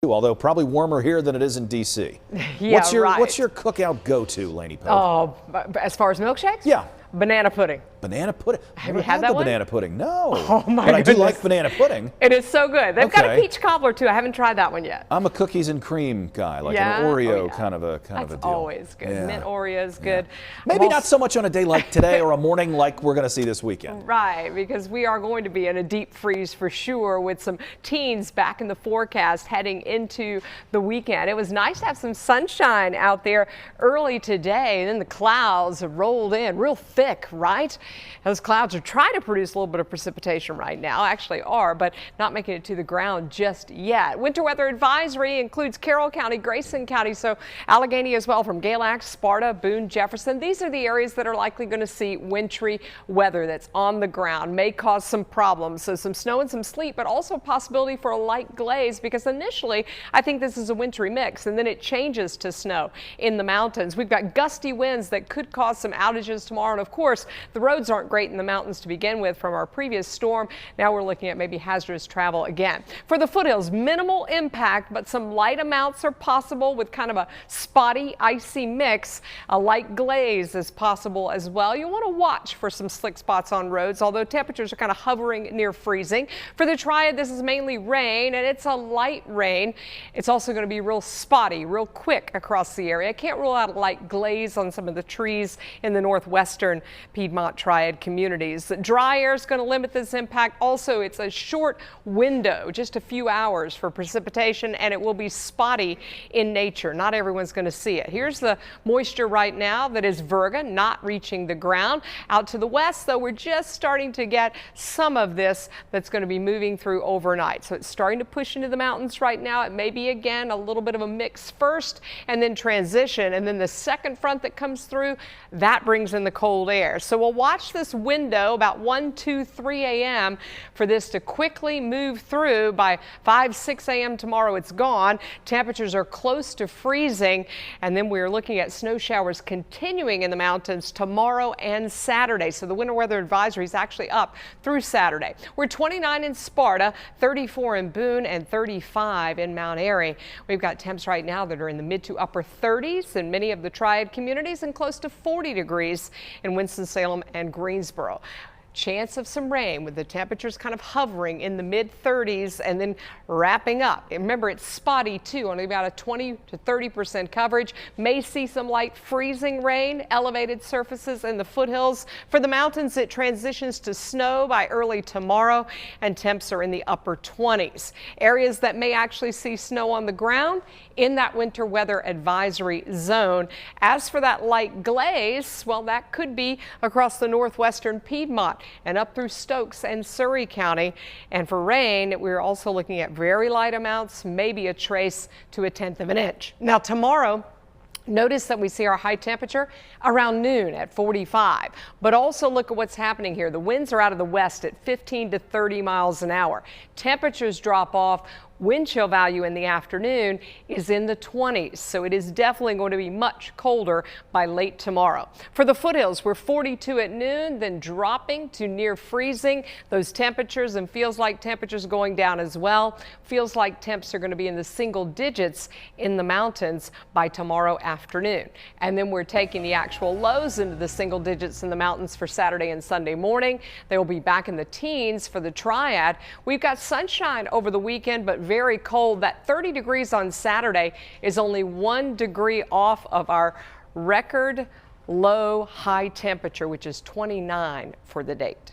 Although probably warmer here than it is in D.C. Yeah, what's your cookout go-to, Lainey Pope? Oh, as far as milkshakes? Yeah. Banana pudding. Banana pudding? Have you had that one? Banana pudding? No. Oh my But I do goodness. like banana pudding. It is so good. They've got a Okay. peach cobbler too. I haven't tried that one yet. I'm a cookies and cream guy, like Yeah? an Oreo Oh, yeah. kind of a That's deal. always good. Yeah. Mint Oreo is good. Maybe not so much on a day like today or a morning like we're going to see this weekend. Right, because we are going to be in a deep freeze for sure with some teens back in the forecast heading into the weekend. It was nice to have some sunshine out there early today, and then the clouds rolled in real thick, right? Those clouds are trying to produce a little bit of precipitation right now, actually are, but not making it to the ground just yet. Winter weather advisory includes Carroll County, Grayson County, so Allegheny as well, from Galax, Sparta, Boone, Jefferson. These are the areas that are likely going to see wintry weather that's on the ground, may cause some problems. So some snow and some sleet, but also a possibility for a light glaze, because initially I think this is a wintry mix and then it changes to snow in the mountains. We've got gusty winds that could cause some outages tomorrow. And of course, the roads aren't great in the mountains to begin with from our previous storm. Now we're looking at maybe hazardous travel again. For the foothills, minimal impact, but some light amounts are possible with kind of a spotty, icy mix. A light glaze is possible as well. You want to watch for some slick spots on roads, although temperatures are kind of hovering near freezing. For the Triad, this is mainly rain, and it's a light rain. It's also going to be real spotty, real quick across the area. Can't rule out a light glaze on some of the trees in the northwestern Piedmont Triad communities. The dry air is going to limit this impact. Also, it's a short window, just a few hours for precipitation, and it will be spotty in nature. Not everyone's going to see it. Here's the moisture right now that is virga, not reaching the ground. Out to the west, though, we're just starting to get some of this that's going to be moving through overnight. So it's starting to push into the mountains right now. It may be, again, a little bit of a mix first and then transition. And then the second front that comes through, that brings in the cold air. So we'll watch this window about 1, 2, 3 a.m. for this to quickly move through. By 5, 6 a.m. tomorrow, it's gone. Temperatures are close to freezing. And then we're looking at snow showers continuing in the mountains tomorrow and Saturday. So the winter weather advisory is actually up through Saturday. We're 29 in Sparta, 34 in Boone, and 35 in Mount Airy. We've got temps right now that are in the mid to upper 30s in many of the Triad communities and close to 40 degrees in Winston-Salem and Greensboro. Chance of some rain with the temperatures kind of hovering in the mid 30s and then wrapping up. And remember, it's spotty too, only about a 20 to 30% coverage. May see some light freezing rain, elevated surfaces in the foothills. For the mountains, it transitions to snow by early tomorrow, and temps are in the upper 20s. Areas that may actually see snow on the ground in that winter weather advisory zone. As for that light glaze, well, that could be across the northwestern Piedmont and up through Stokes and Surry County. And for rain, we're also looking at very light amounts, maybe a trace to 1/10 of an inch. Now tomorrow, notice that we see our high temperature around noon at 45. But also look at what's happening here. The winds are out of the west at 15 to 30 miles an hour. Temperatures drop off. Wind chill value in the afternoon is in the 20s, so it is definitely going to be much colder by late tomorrow. For the foothills, we're 42 at noon, then dropping to near freezing. Those temperatures and feels like temperatures going down as well. Feels like temps are going to be in the single digits in the mountains by tomorrow afternoon. And then we're taking the actual lows into the single digits in the mountains for Saturday and Sunday morning. They will be back in the teens for the Triad. We've got sunshine over the weekend, but very cold. That 30 degrees on Saturday is only 1 degree off of our record low high temperature, which is 29 for the date.